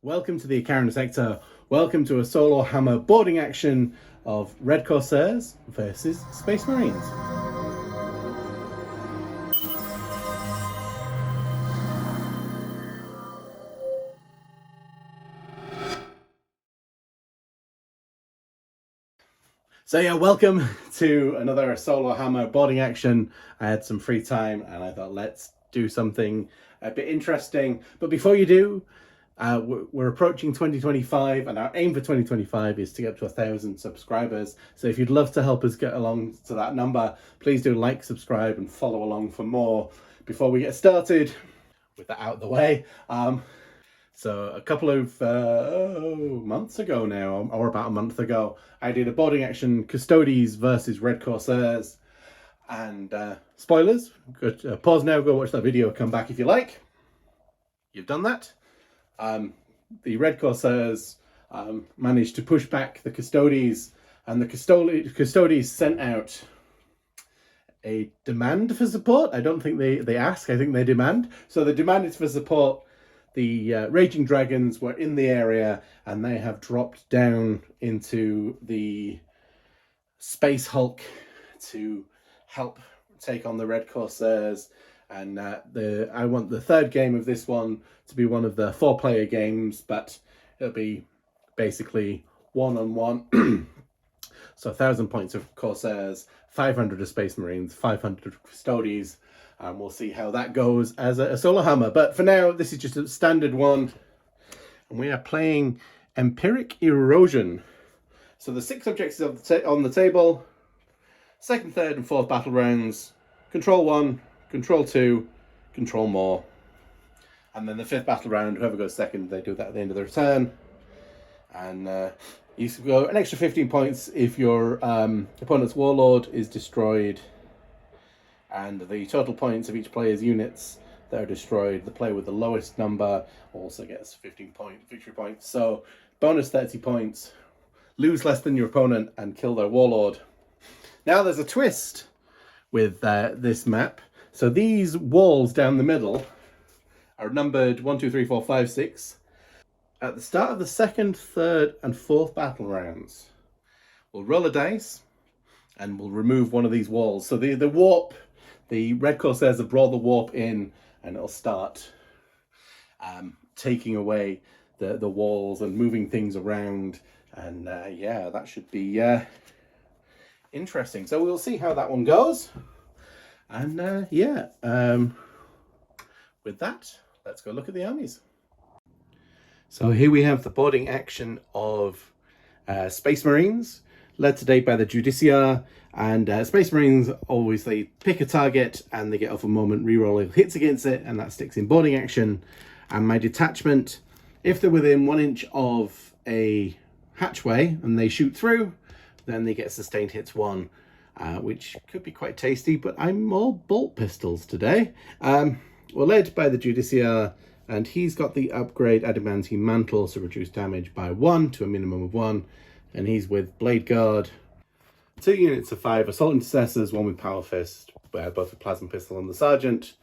Welcome to the Icaran sector. Welcome to a solo hammer boarding action of Red Corsairs versus Space Marines. So yeah, welcome to another solo hammer boarding action. I had some free time and I thought let's do something a bit interesting. But before you do, we're approaching 2025 and our aim for 2025 is to get up to 1,000 subscribers. So if you'd love to help us get along to that number, please do like, subscribe and follow along for more. Before we get started, with that out of the way, so a couple of months ago now, or about a month ago, I did a boarding action Custodes versus Red Corsairs. And spoilers, good, pause now, go watch that video, come back if you like. You've done that. The Red Corsairs managed to push back the Custodes, and the Custodes sent out a demand for support. I don't think they ask, I think they demand. So the demand is for support. The Raging Dragons were in the area and they have dropped down into the Space Hulk to help take on the Red Corsairs. And I want the third game of this one to be one of the 4-player games, but it'll be basically one-on-one. So 1,000 points of Corsairs, 500 of Space Marines, 500 of Custodes. And we'll see how that goes as a solo hammer. But for now, this is just a standard one. And we are playing Empiric Erosion. So the 6 objectives on the table. Second, third, and fourth battle rounds. Control 1, Control 2, Control more. And then the 5th battle round, whoever goes second, they do that at the end of their turn. And you can go an extra 15 points if your opponent's warlord is destroyed. And the total points of each player's units that are destroyed, the player with the lowest number also gets 15 victory points. So bonus 30 points, lose less than your opponent and kill their warlord. Now there's a twist with this map. So these walls down the middle are numbered 1, 2, 3, 4, 5, 6. At the start of the 2nd, 3rd and 4th battle rounds, we'll roll a dice and we'll remove one of these walls. So the warp, the Red Corsairs have brought the warp in and it'll start taking away the walls and moving things around. And yeah, that should be interesting. So we'll see how that one goes. And with that, let's go look at the armies. So here we have the boarding action of Space Marines, led today by the Judiciar. And Space Marines, always they pick a target and they get off a moment, reroll hits against it, and that sticks in boarding action. And my detachment, if they're within 1 inch of a hatchway and they shoot through, then they get sustained hits 1, which could be quite tasty, but I'm all bolt pistols today. We're led by the Judiciar, and he's got the upgrade Adamantine Mantle, so reduce damage by 1 to a minimum of 1. And he's with Blade Guard, 2 units of 5 Assault Intercessors, 1 with Power Fist, both with Plasma Pistol and the Sergeant.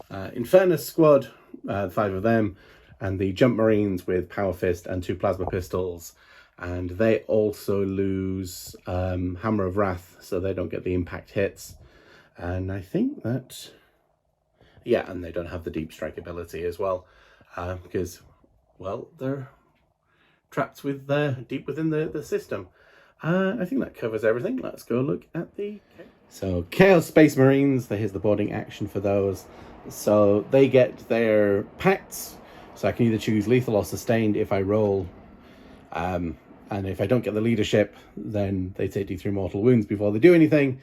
Infernus Squad, 5 of them, and the Jump Marines with Power Fist and 2 Plasma Pistols. And they also lose Hammer of Wrath, so they don't get the impact hits. And I think that... yeah, and they don't have the deep strike ability as well, because, well, they're trapped with deep within the system. I think that covers everything. Let's go look at the... So, Chaos Space Marines, here's the boarding action for those. So, they get their pacts, so I can either choose lethal or sustained if I roll. And if I don't get the leadership, then they take D3 mortal wounds before they do anything.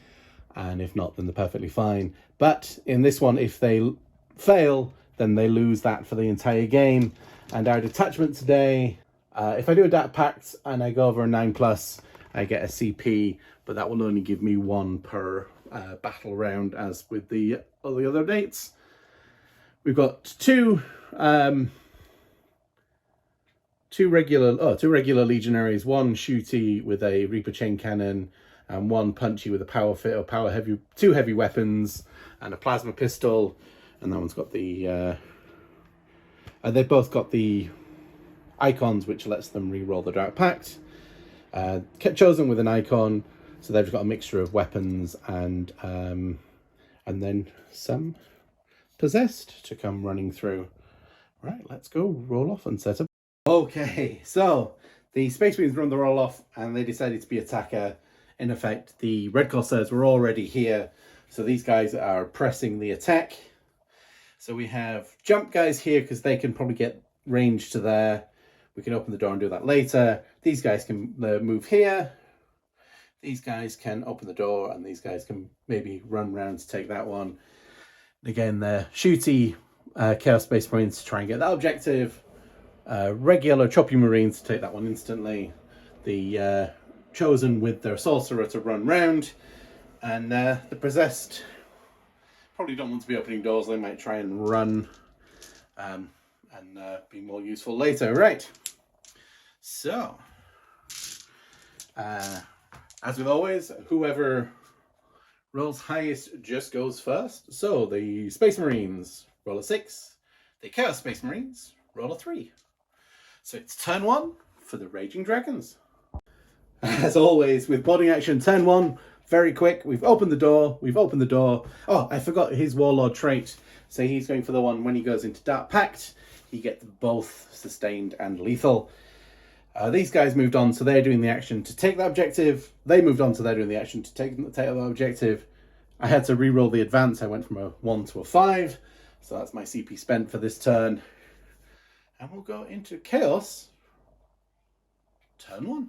And if not, then they're perfectly fine. But in this one, if they fail, then they lose that for the entire game. And our detachment today, if I do Adapt Pact and I go over a 9+, I get a CP, but that will only give me 1 per battle round, as with all the other dates. We've got two regular legionaries, 1 shooty with a Reaper chain cannon, and 1 punchy with a power fit or 2 heavy weapons and a plasma pistol. And that one's got the they've both got the icons, which lets them re-roll the Dark Pact. Chosen with an icon, so they've got a mixture of weapons and then some possessed to come running through. Right, let's go roll off and set up. Okay, so the Space Marines run the roll off and they decided to be attacker. In effect, the Red Corsairs were already here, so these guys are pressing the attack. So we have jump guys here because they can probably get range to there. We can open the door and do that later. These guys can move here. These guys can open the door and these guys can maybe run around to take that one. Again, they're shooty Chaos Space Marines to try and get that objective. Regular choppy Marines to take that one instantly. The Chosen with their Sorcerer to run round. And the Possessed probably don't want to be opening doors. They might try and run and be more useful later. Right. So, as with always, whoever rolls highest just goes first. So the Space Marines roll a 6. The Chaos Space Marines roll a 3. So it's turn 1 for the Raging Dragons. As always, with boarding action, turn 1, very quick. We've opened the door. Oh, I forgot his Warlord trait. So he's going for the one when he goes into Dark Pact. He gets both sustained and lethal. These guys moved on, so they're doing the action to take that objective. They moved on, so they're doing the action to take that objective. I had to re-roll the advance. I went from a 1 to a 5. So that's my CP spent for this turn. And we'll go into Chaos. Turn 1.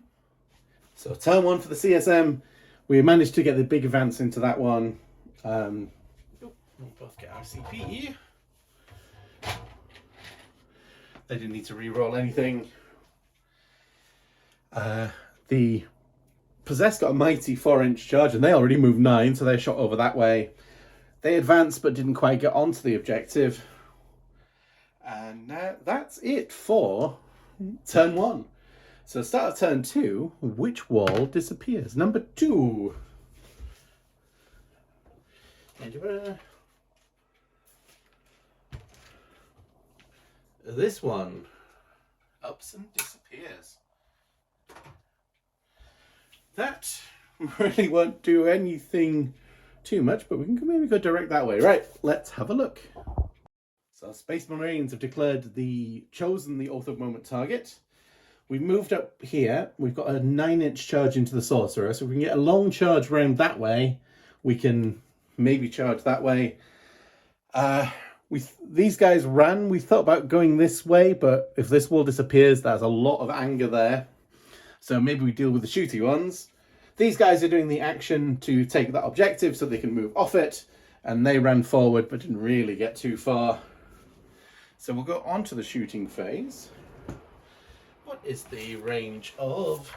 So turn 1 for the CSM. We managed to get the big advance into that one. We'll both get our CP here. They didn't need to re-roll anything. The Possessed got a mighty 4-inch charge and they already moved 9, so they shot over that way. They advanced but didn't quite get onto the objective. And that's it for turn 1. So start of turn 2, which wall disappears? Number 2. This one ups and disappears. That really won't do anything too much, but we can maybe go direct that way. Right, let's have a look. So Space Marines have declared the Chosen the Oath of Moment target. We've moved up here. We've got a 9-inch charge into the Sorcerer, so if we can get a long charge round that way, we can maybe charge that way. These guys ran. We thought about going this way, but if this wall disappears, there's a lot of anger there. So maybe we deal with the shooty ones. These guys are doing the action to take that objective so they can move off it. And they ran forward but didn't really get too far. So we'll go on to the shooting phase. What is the range of...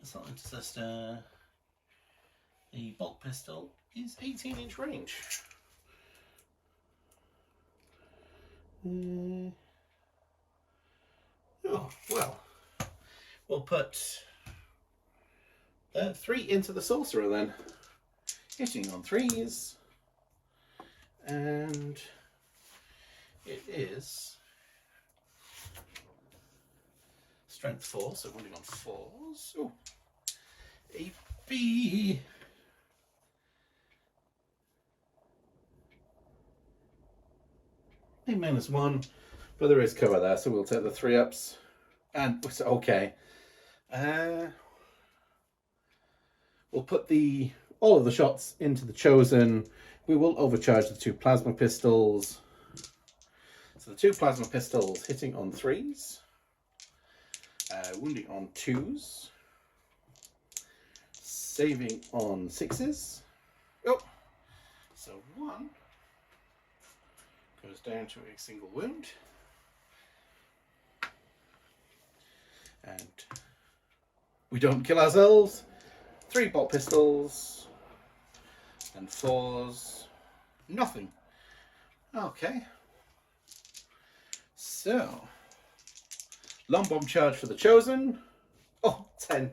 Assault Intercessor. The bolt pistol is 18-inch range. Oh, well, we'll put 3 into the Sorcerer then. Hitting on 3s. And it is strength 4, so running on 4s. Oh, a B. A -1, but there is cover there, so we'll take the 3 ups. And it's okay. We'll put all of the shots into the Chosen. We will overcharge the 2 plasma pistols. So the 2 plasma pistols hitting on 3s, wounding on 2s, saving on 6s. Oh, so 1 goes down to a single wound. And we don't kill ourselves. 3 bolt pistols and 4s. Nothing. Okay. So, long bomb charge for the Chosen. Oh, 10.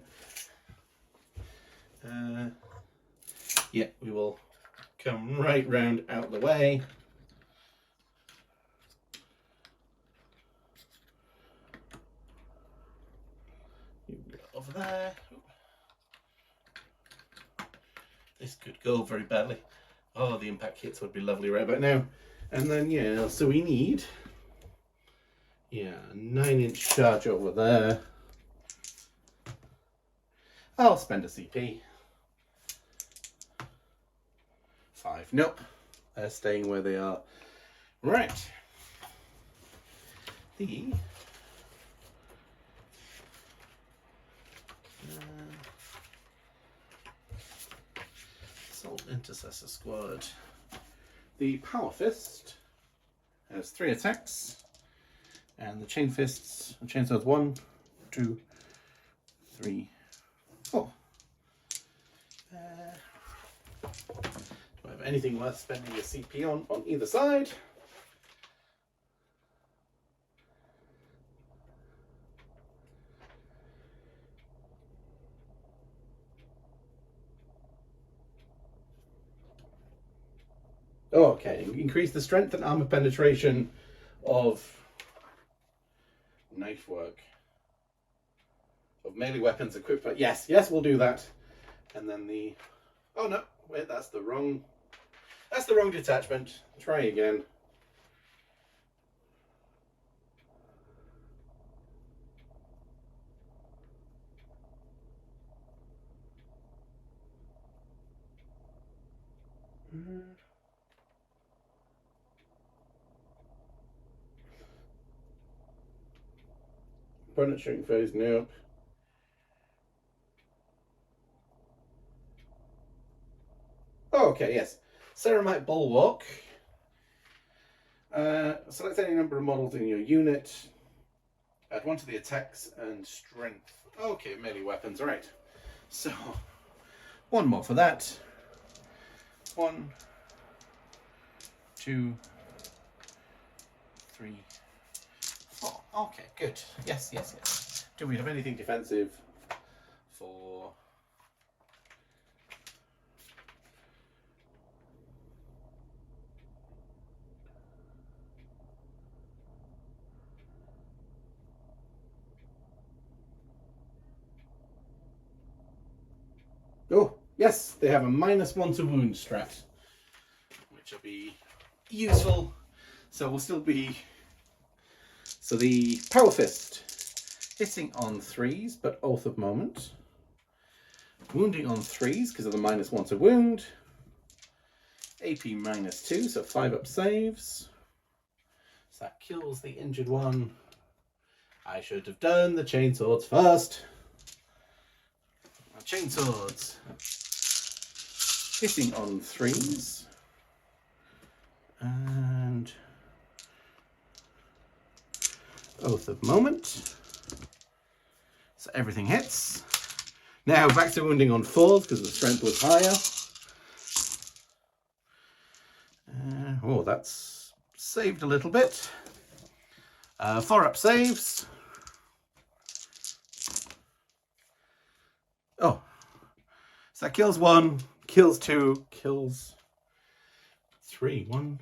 Yeah, we will come right round out the way. Over there. This could go very badly. Oh, the impact hits would be lovely right about now. And then, yeah, so we need, yeah, a 9-inch charge over there. I'll spend a CP. 5. Nope. They're staying where they are. Right. The Assault Intercessor Squad. The Power Fist has 3 attacks, and the Chain Fists, the Chainswords 1, 2, 3, 4. Do I have anything worth spending a CP on either side? Oh, okay, increase the strength and armor penetration of knife work. Of melee weapons equipped by... Yes, we'll do that. And then the... Oh no, wait, that's the wrong detachment. Try again. Opponent shooting phase, nope. Oh, okay, yes. Ceramite Bulwark. Select any number of models in your unit. Add 1 to the attacks and strength. Okay, melee weapons, right. So, 1 more for that. 1, 2, 3, 4. Okay, good. Yes. Do we have anything defensive for... Oh, yes, they have a -1 to wound strat, which will be useful. So we'll still be... So the Power Fist, hitting on 3s, but Oath of Moment. Wounding on 3s because of the -1 to wound. AP -2, so 5-up saves. So that kills the injured one. I should have done the chainswords first. Chainswords. Hitting on 3s. And Oath of Moment. So everything hits. Now back to wounding on 4s because the strength was higher. Oh, that's saved a little bit. 4-up saves. Oh, so that kills 1, kills 2, kills 3. 1,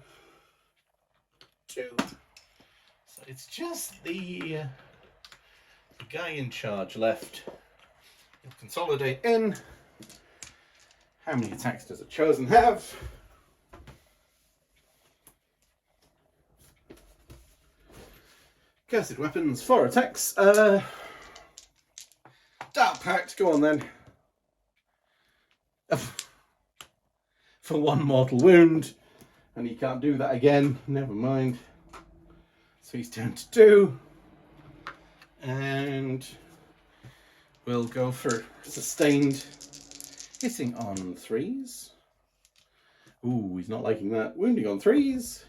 2. So it's just the guy in charge left. He'll consolidate in. How many attacks does a chosen have? Cursed weapons, 4 attacks. Dark Pact, go on then. For 1 mortal wound. And he can't do that again. Never mind. So he's down to 2. And we'll go for sustained hitting on 3s. Ooh, he's not liking that. Wounding on 3s.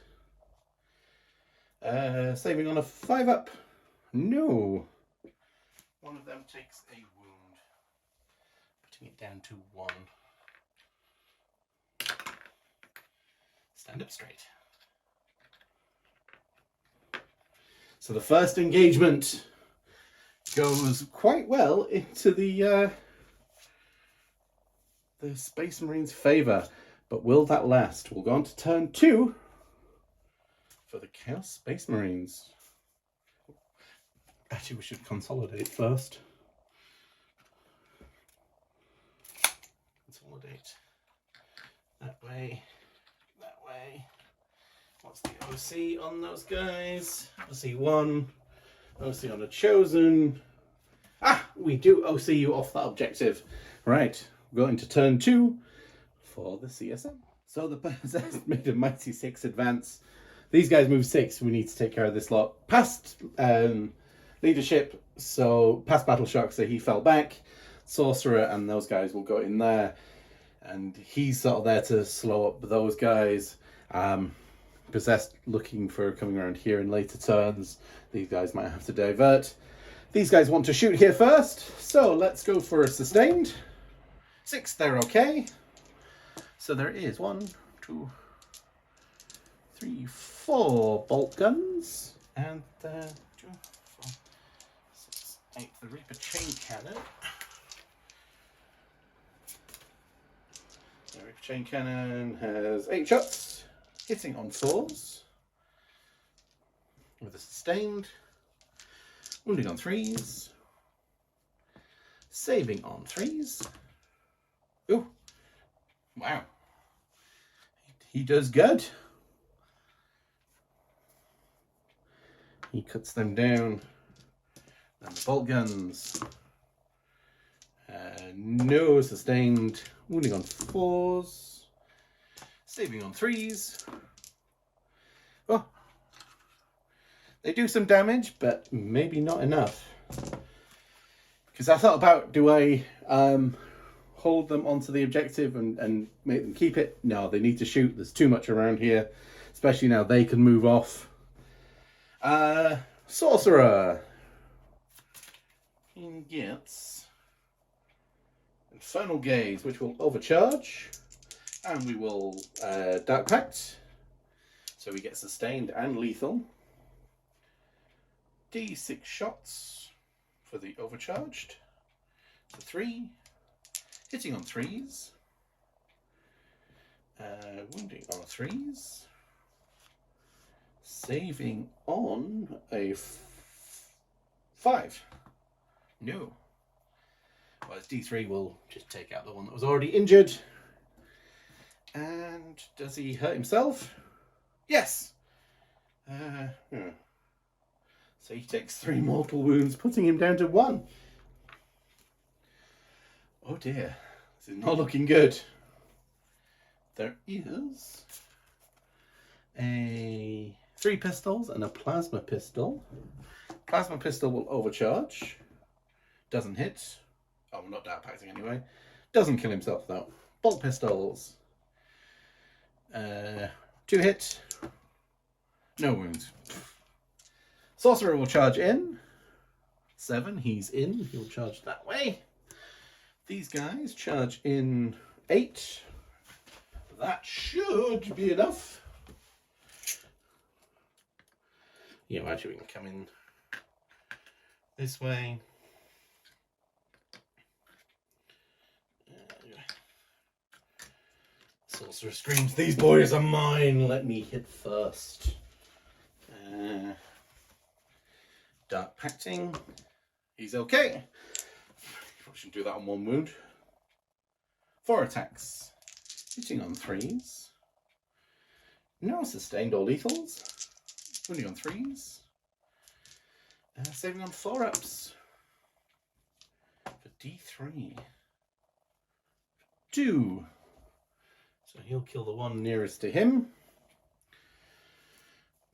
Saving on a 5-up. No. One of them takes a wound. Putting it down to 1. Stand up straight. So the first engagement goes quite well into the Space Marines' favour. But will that last? We'll go on to turn 2 for the Chaos Space Marines. Actually, we should consolidate first. Consolidate. That way. That way. What's the OC on those guys? OC 1. OC on a Chosen. Ah! We do OC you off that objective. Right. We're going to turn 2 for the CSM. So the Possessed made a mighty 6 advance. These guys move 6. We need to take care of this lot. Past leadership, so past battle shock, so he fell back. Sorcerer and those guys will go in there. And he's sort of there to slow up those guys. Possessed looking for coming around here in later turns. These guys might have to divert. These guys want to shoot here first. So let's go for a sustained. 6, they're okay. So there is 1, 2, 3, 4 bolt guns. And 2, 4, 6, 8. The Reaper chain cannon. The Reaper chain cannon has 8 shots, hitting on 4s with a sustained, wounding on 3s, saving on 3s. Ooh, wow, he does good. He cuts them down. And the bolt guns. No sustained. Wounding on 4s. Saving on 3s. Oh. They do some damage, but maybe not enough. Because I thought about, do I hold them onto the objective and make them keep it? No, they need to shoot. There's too much around here. Especially now they can move off. Sorcerer. He gets Infernal Gaze, which will overcharge. And we will Dark Pact. So we get sustained and lethal. D6 shots for the overcharged. So 3. Hitting on 3s. Wounding on 3s. Saving on a 5. No. Whereas D3 will just take out the one that was already injured. And does he hurt himself? Yes! So he takes 3 mortal wounds, putting him down to 1. Oh dear. This is not looking good. There is a 3 pistols and a plasma pistol. Plasma pistol will overcharge. Doesn't hit. Oh, not dark packing anyway. Doesn't kill himself though. Bolt pistols. 2 hit. No wounds. Sorcerer will charge in. 7, he's in. He'll charge that way. These guys charge in 8. That should be enough. Yeah, actually we can come in this way. Sorcerer screams, "These boys are mine, let me hit first." Dark Pacting. He's okay. Probably shouldn't do that on 1 wound. 4 attacks. Hitting on 3s. No sustained or lethals. Wounding on 3s. Saving on 4-ups. For D3. 2. So he'll kill the one nearest to him.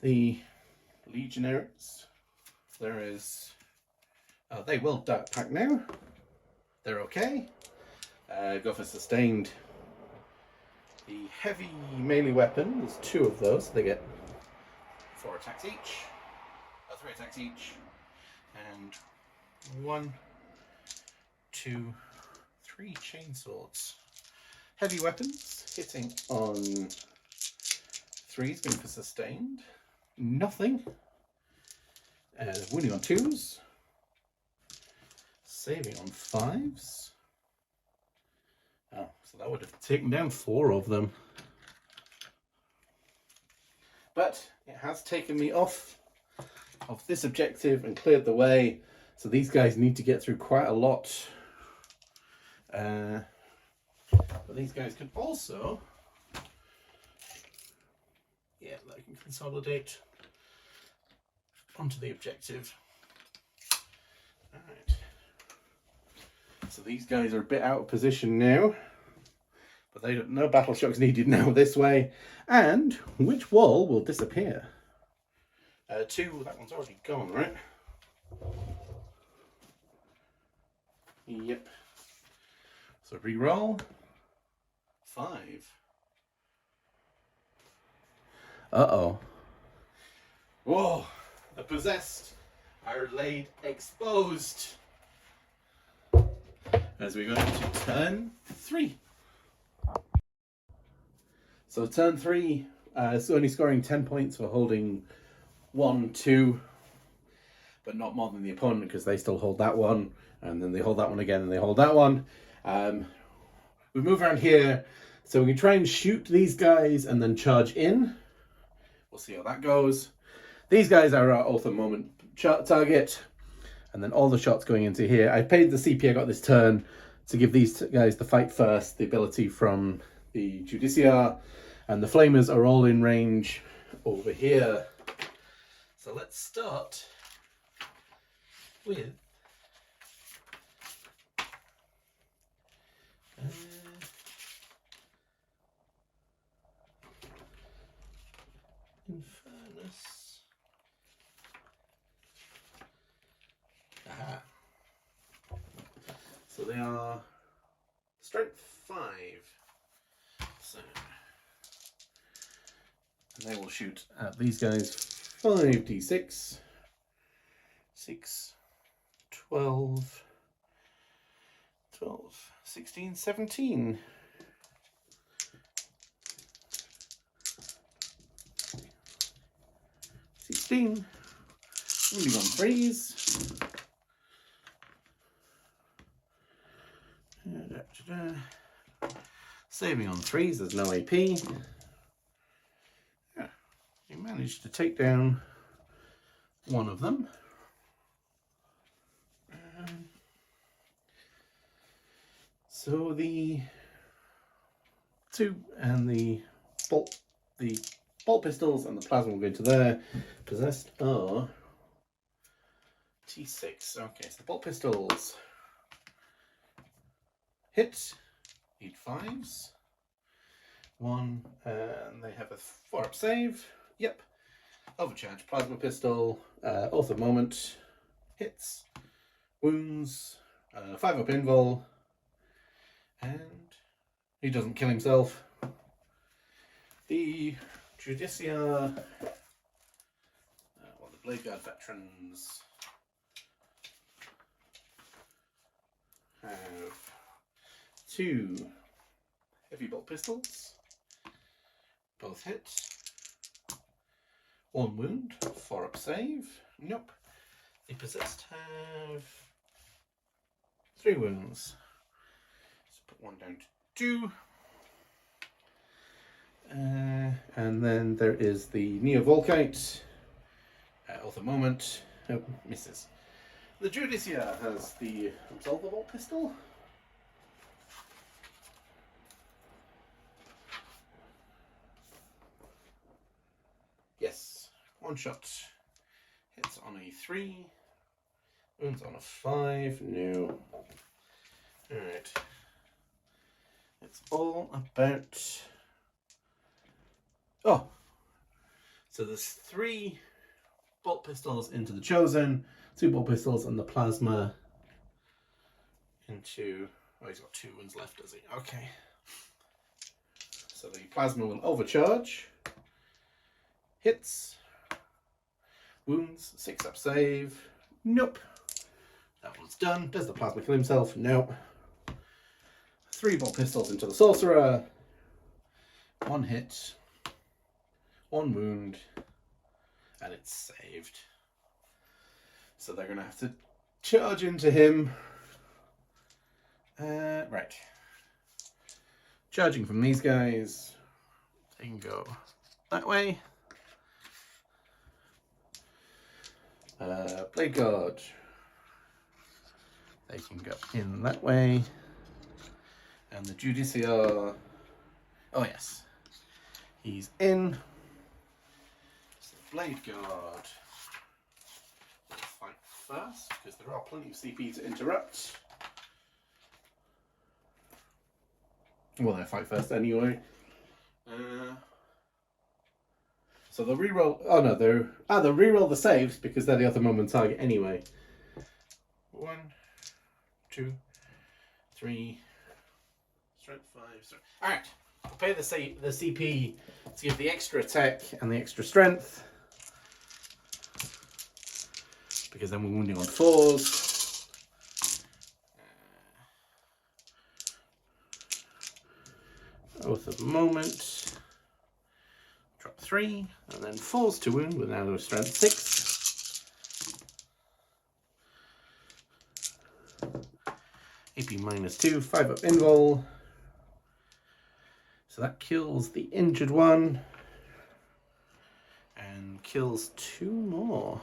The Legionaries. There is... they will Dark Pact now. They're okay. Go for sustained. The heavy melee weapon, there's 2 of those. So they get 4 attacks each. 3 attacks each. And 1, 2, 3 chainswords. Heavy weapons, hitting on 3s, going for sustained. Nothing. Wounding on 2s. Saving on 5s. Oh, so that would have taken down 4 of them. but it has taken me off of this objective and cleared the way. So these guys need to get through quite a lot. But these guys can also, yeah, they can consolidate onto the objective. All right. So these guys are a bit out of position now, but they don't, no battle shocks needed now this way. And which wall will disappear? Two, that one's already gone, right? Yep. So re-roll. 5. Uh-oh. Whoa, the possessed are laid exposed. As we go into turn 3. So turn 3, it's only scoring 10 points for holding 1, 2, but not more than the opponent because they still hold that one, and then they hold that one again, and they hold that one. We move around here, so we can try and shoot these guys and then charge in. We'll see how that goes. These guys are our Oath of Moment target, and then all the shots going into here. I paid the CP I got this turn to give these guys the fight first, the ability from the Judiciar, and the Flamers are all in range over here. So let's start with Infernus. Aha. So they are strength 5. So, and they will shoot at these guys 5d6. 6, 12, 12, 16, 17. 16. Moving on threes. Saving on threes, there's no AP. Yeah, you managed to take down one of them. So the 2 and the bolt pistols and the plasma will go into there. Possessed are T6. Okay, so the bolt pistols hit, need 5s. 1, and they have a 4-up save. Yep. Overcharge plasma pistol, Oath of Moment, hits, wounds, 5-up invul, and he doesn't kill himself. The Judiciar, well, the Blade Guard veterans have 2 heavy bolt pistols, both hit, 1 wound, 4-up save. Nope. The possessed have 3 wounds. Let's put 1 down to 2. And then there is the Neovolkite. Oath of Moment. Oh, misses. The Judiciar has the Absolvable pistol. Yes. 1 shot. Hits on a 3. Wounds on a 5. No. Alright. It's all about... Oh, so there's 3 bolt pistols into the Chosen, 2 bolt pistols and the plasma into... Oh, he's got 2 ones left, does he? Okay. So the plasma will overcharge. Hits. Wounds, 6-up save. Nope. That one's done. Does the plasma kill himself? Nope. 3 bolt pistols into the Sorcerer. 1 hit. 1 wound, and it's saved. So they're going to have to charge into him. Right. Charging from these guys. They can go that way. Blade Guard. They can go in that way. And the Judiciar. Oh yes. He's in. So Blade Guard. Let's fight first, because there are plenty of CP to interrupt. Well, they'll fight first anyway. So they'll reroll. Oh no, they'll reroll the saves because they're the other moment target anyway. 1, 2, 3. Strength 5. All right. I'll pay the CP to give the extra attack and the extra strength, because then we're wounding on 4s. Oath of moment. Drop 3, and then 4s to wound with now strength 6. AP -2, 5 up invul. So that kills the injured one and kills 2 more.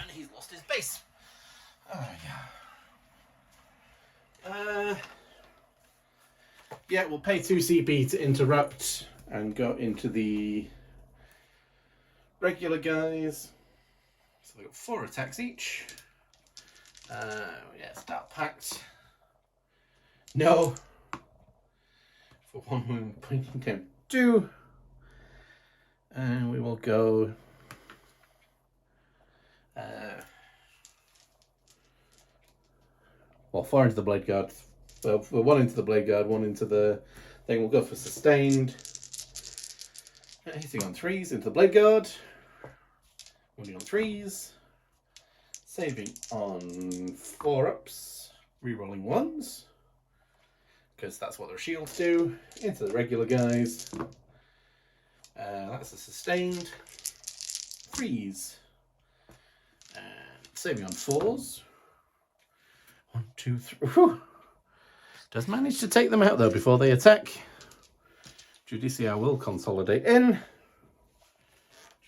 And he's lost his base. Oh yeah. Yeah, we'll pay 2 CP to interrupt and go into the regular guys. So they've got 4 attacks each. Yeah, start packed. No. For 1 wound, pointing down 2. And we will go. Well, 4 into the Blade Guard. Well, 1 into the Blade Guard, 1 into the thing. We'll go for sustained. Hitting on 3s into the Blade Guard. Wounding on 3s. Saving on 4 ups. Rerolling 1s. Because that's what their shields do. Into the regular guys. That's a sustained. 3s. And saving on 4s. 1, 2, 3. Whew. Does manage to take them out though before they attack. Judiciar will consolidate in.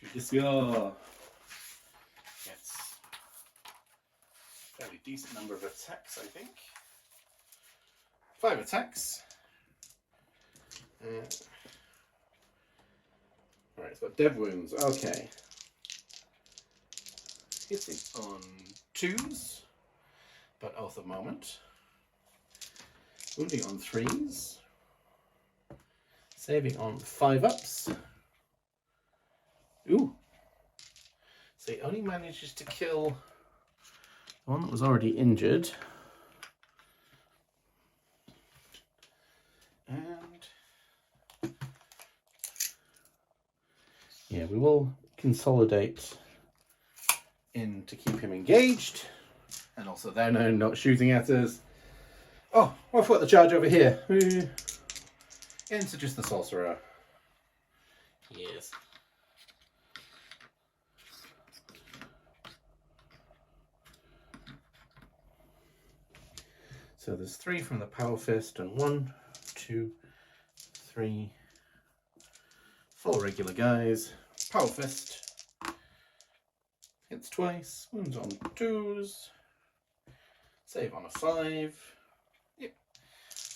Judiciar gets a fairly decent number of attacks, I think. 5 attacks. Alright, it's got dev wounds. Okay. Hitting on 2s, but Oath of Moment. Wounding on 3s. Saving on 5 ups. Ooh. So he only manages to kill the one that was already injured. And yeah, we will consolidate in to keep him engaged. And also they're now not shooting at us. Oh, I've got the charge over here. Into just the sorcerer. Yes. So there's 3 from the Power Fist and 1, 2, 3, 4 regular guys. Power Fist. Hits twice. Wounds on 2s. Save on a 5. Yep.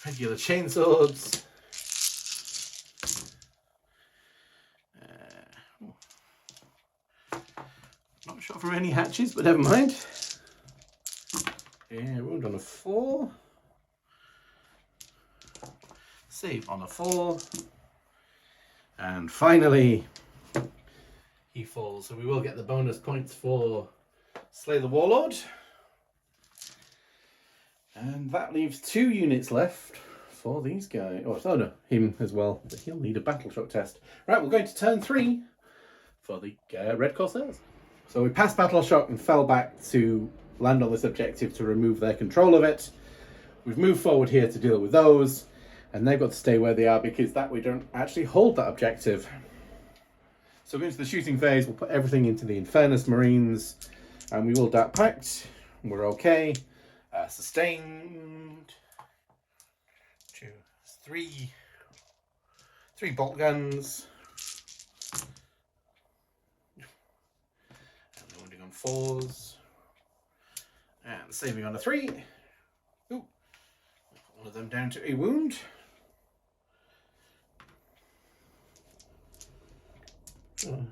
Regular chainswords. Not sure for any hatches, but never mind. Yeah, wound on a 4. Save on a 4. And finally, he falls. So we will get the bonus points for Slay the Warlord. And that leaves 2 units left for these guys. Oh no, him as well. But he'll need a battle shock test. Right, we're going to turn 3 for the Red Corsairs. So we passed battle shock and fell back to land on this objective to remove their control of it. We've moved forward here to deal with those, and they've got to stay where they are because that we don't actually hold that objective. So going to the shooting phase, we'll put everything into the Infernus Marines, and we will Dark Pact. We're okay. Sustained. 2, 3 bolt guns. 4s. And saving on a 3. Ooh. Put one of them down to a wound. Oh,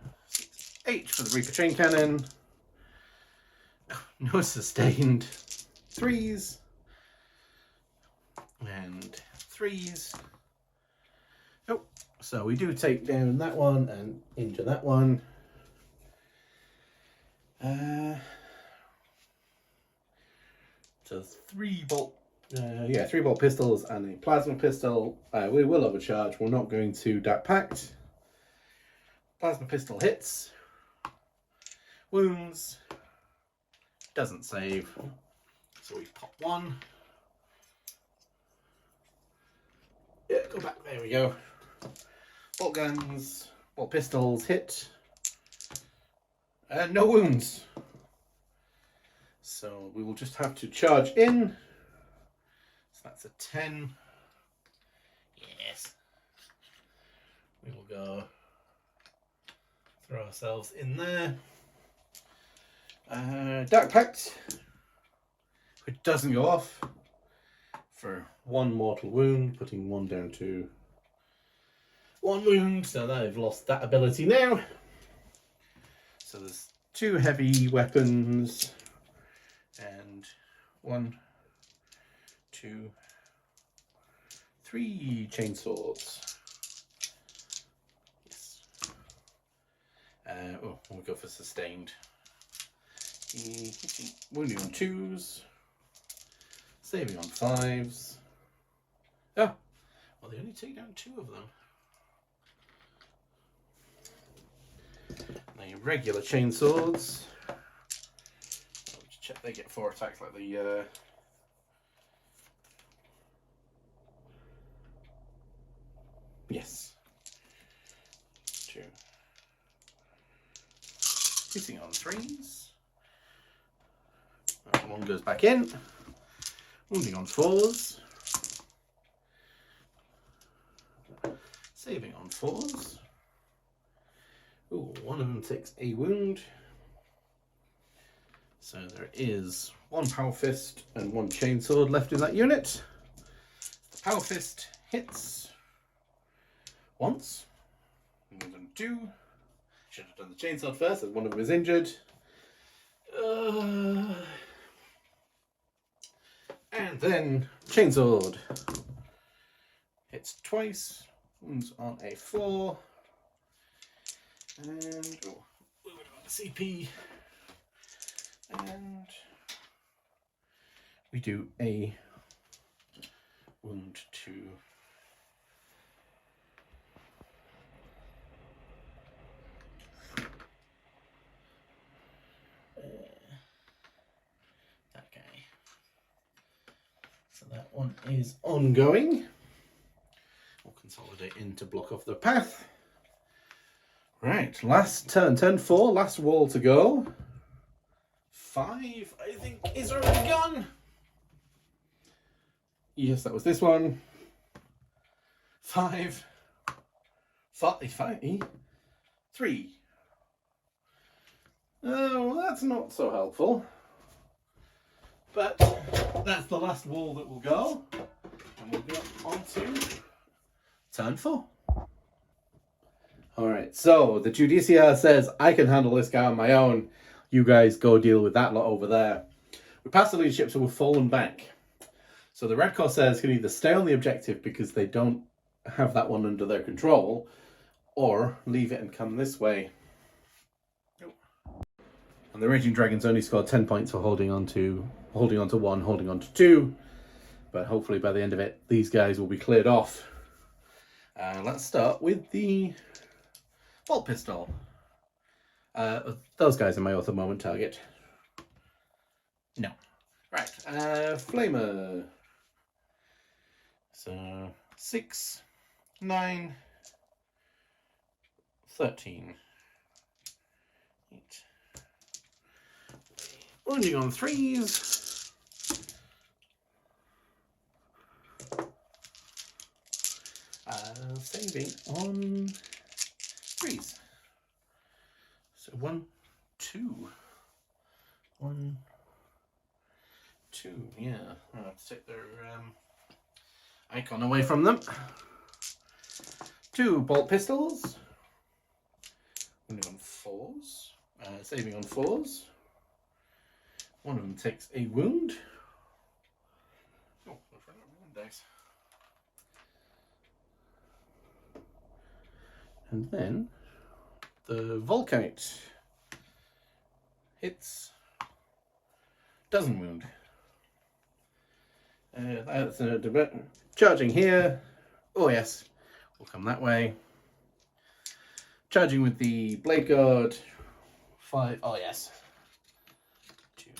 8 for the Reaper Chain Cannon. Oh, no sustained. 3s. And 3s. Oh, so we do take down that one and injure that one. So 3 bolt, 3 bolt pistols and a plasma pistol. We will overcharge. We're not going to that pact. Plasma pistol hits, wounds, doesn't save. So we pop 1. Yeah, go back. There we go. Bolt guns, bolt pistols hit. No wounds. So we will just have to charge in. So that's a 10. Yes. We will go throw ourselves in there. Dark Pact, which doesn't go off, for 1 mortal wound, putting 1 down to 1 wound. So they've lost that ability now. So there's 2 heavy weapons and 1, 2, 3 chainswords. Yes. We'll go for sustained. Wounding on 2s, saving on 5s. Oh, well, they only take down 2 of them. The regular chainswords. Check they get 4 attacks like the yes. 2. Hitting on 3s. 1 goes back in. Wounding on 4s. Saving on 4s. Ooh, 1 of them takes a wound. So there is 1 Power Fist and 1 Chainsword left in that unit. The Power Fist hits once. And we've done 2. Should have done the Chainsword first, as 1 of them is injured. And then Chainsword hits twice. Wounds on a 4. And we would have a CP. And we do a wound to that guy. So that one is ongoing. We'll consolidate in to block off the path. Right, last turn, turn 4, last wall to go. 5, I think, is already gone. Yes, that was this one. 5, 3. Oh, that's not so helpful. But that's the last wall that will go. And we'll go on to turn 4. Alright, so the Judiciar says, I can handle this guy on my own. You guys go deal with that lot over there. We passed the leadership, so we've fallen back. So the Red Corsairs can either stay on the objective because they don't have that one under their control, or leave it and come this way. And the Raging Dragons only scored 10 points for holding on to 1, holding on to 2. But hopefully by the end of it, these guys will be cleared off. Let's start with the bolt pistol. Those guys are my at the moment target. No. Right. Flamer. So 6, 9, 13. 8. Wounding on 3s. Saving on 3s. So 1, 2. 1, 2, yeah. I'll have to take their icon away from them. 2 bolt pistols. Wounding on 4s. Saving on 4s. One of them takes a wound. Oh, I've run out of wound dice. And then the Volkite hits, doesn't wound. That's a bit charging here. Oh yes, we'll come that way. Charging with the Blade Guard. 5. Oh yes. 2.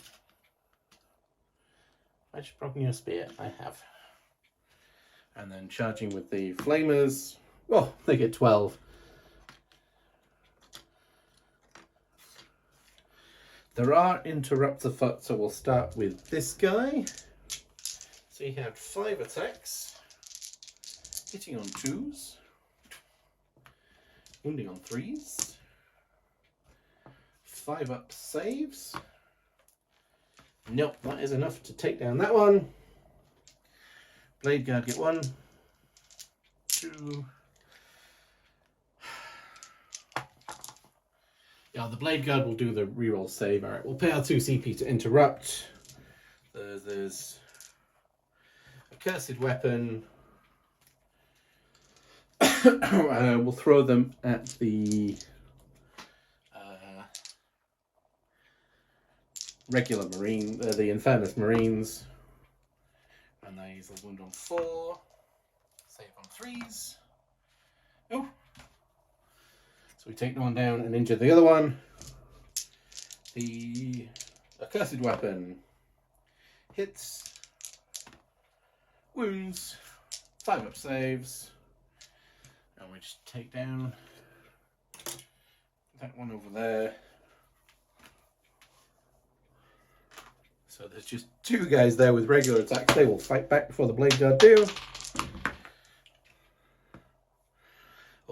I just broken your spear. I have. And then charging with the Flamers. Oh, they get 12. There are interrupts afoot, so we'll start with this guy. So he had 5 attacks, hitting on 2s, wounding on 3s, 5 up saves. Nope, that is enough to take down that one. Blade Guard get 1, 2. Yeah, the Blade Guard will do the reroll save. Alright, we'll pay our 2 CP to interrupt. There's a cursed weapon. We'll throw them at the regular Marine, the Infernus Marines. And these will wound on 4. Save on 3s. Oh! So we take one down and injure the other one. The accursed weapon hits, wounds, 5 up saves, and we just take down that one over there. So there's just 2 guys there with regular attacks. They will fight back before the Blade Guard do.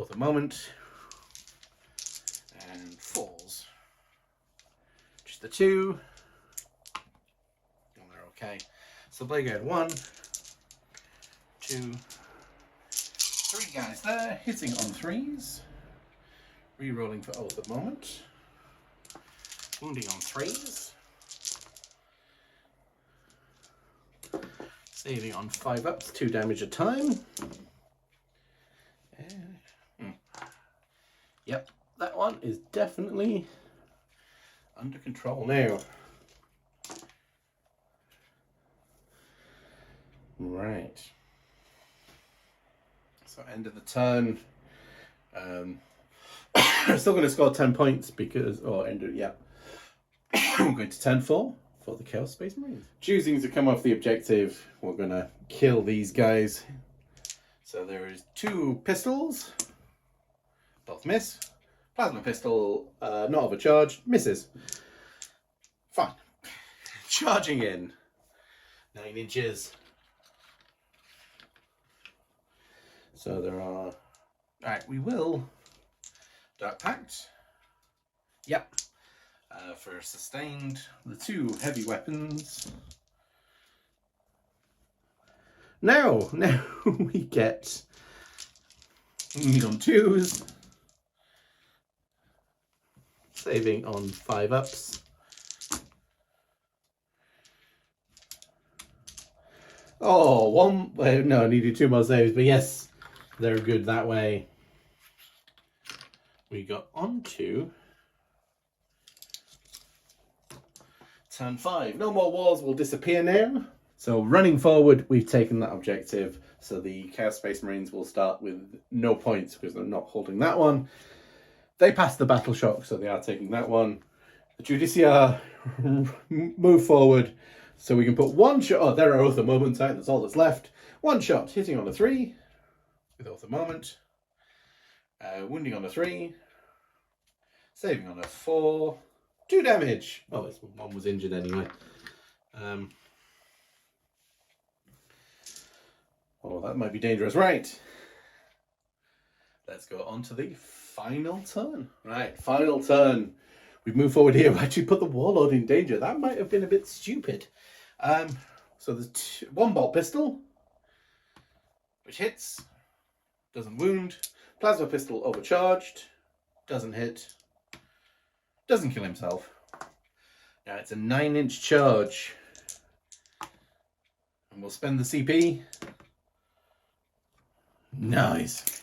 At the moment. And falls. Just the 2. And they're okay. So Blade Guard 1, 2, 3 guys there, hitting on 3s. Rerolling for oath at the moment. Wounding on 3s. Saving on 5 ups, 2 damage a time. Yep, that one is definitely under control now. Right. So end of the turn. Still going to score 10 points because, or end of, yeah. I'm going to 10-4 for the Chaos Space Marines. Choosing to come off the objective, we're going to kill these guys. So there is 2 pistols. Both miss. Plasma pistol, not overcharged, misses. Fine. Charging in. 9 inches. So there are... Alright, we will... Dark Pact. Yep. For sustained, the 2 heavy weapons. Now we get... on 2s. Saving on 5 ups. Oh, one. Well, no, I needed 2 more saves, but yes, they're good that way. We got on to turn 5. No more walls will disappear now. So running forward, we've taken that objective. So the Chaos Space Marines will start with no points because they're not holding that one. They passed the battle shock, so they are taking that one. The Judiciar move forward, so we can put 1 shot. Oh, there are Oath of Moment out. That's all that's left. 1 shot, hitting on a 3 with Oath of Moment. Wounding on a 3. Saving on a 4. 2 damage. Oh, this one was injured anyway. Oh, that might be dangerous. Right. Let's go on to the final turn. Right, final turn. we've moved forward here. We actually put the warlord in danger. That might have been a bit stupid. So there's one bolt pistol, which hits, doesn't wound. Plasma pistol overcharged, doesn't hit, doesn't kill himself. Now it's a 9-inch charge. And we'll spend the CP. Nice.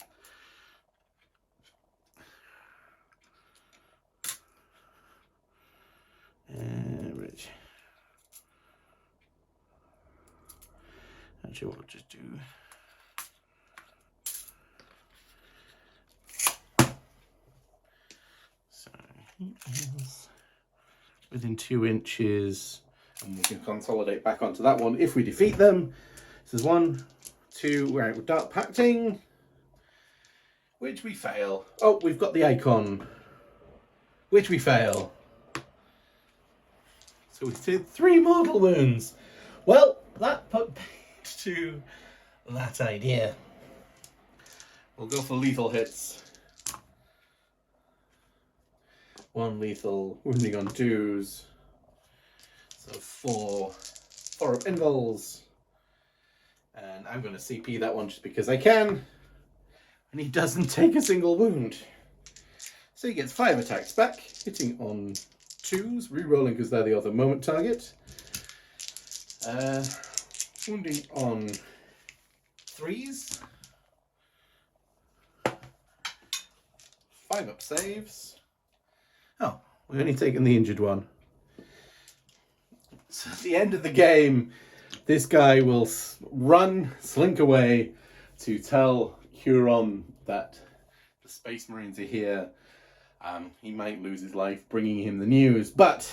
Rich. Actually, what we'll just do. So he is within 2 inches, and we can consolidate back onto that one if we defeat them. This is 1, 2. Right, we're dark pacting, which we fail. Oh, we've got the icon, which we fail. So we did 3 mortal wounds. Well, that put paid to that idea. We'll go for lethal hits. 1 lethal, wounding on 2s. So 4 up invuls. And I'm going to CP that one just because I can. And he doesn't take a single wound. So he gets 5 attacks back, hitting on 2s, re-rolling because they're the other moment target. Wounding on 3s. 5 up saves. Oh, we've only taken the injured one. So at the end of the game, this guy will slink away to tell Huron that the Space Marines are here. He might lose his life bringing him the news, but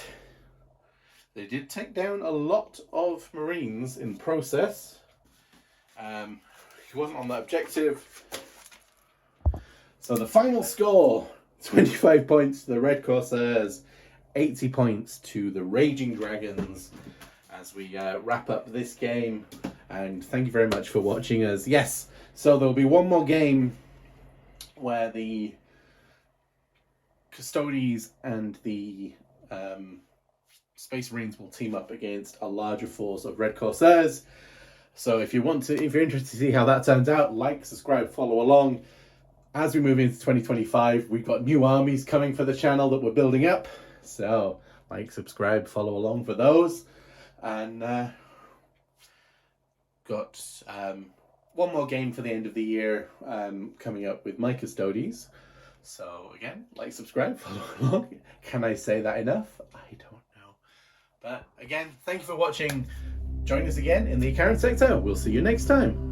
they did take down a lot of Marines in process. He wasn't on that objective. So the final score, 25 points to the Red Corsairs, 80 points to the Raging Dragons, as we wrap up this game. And thank you very much for watching us. Yes, so there'll be one more game where the Custodes and the Space Marines will team up against a larger force of Red Corsairs. So if you're interested to see how that turns out, like, subscribe, follow along. As we move into 2025, we've got new armies coming for the channel that we're building up. So like, subscribe, follow along for those. And got one more game for the end of the year coming up with my Custodes. So again, like, subscribe, follow along. Can I say that enough? I don't know. But again, thank you for watching. Join us again in the Icaran sector. We'll see you next time.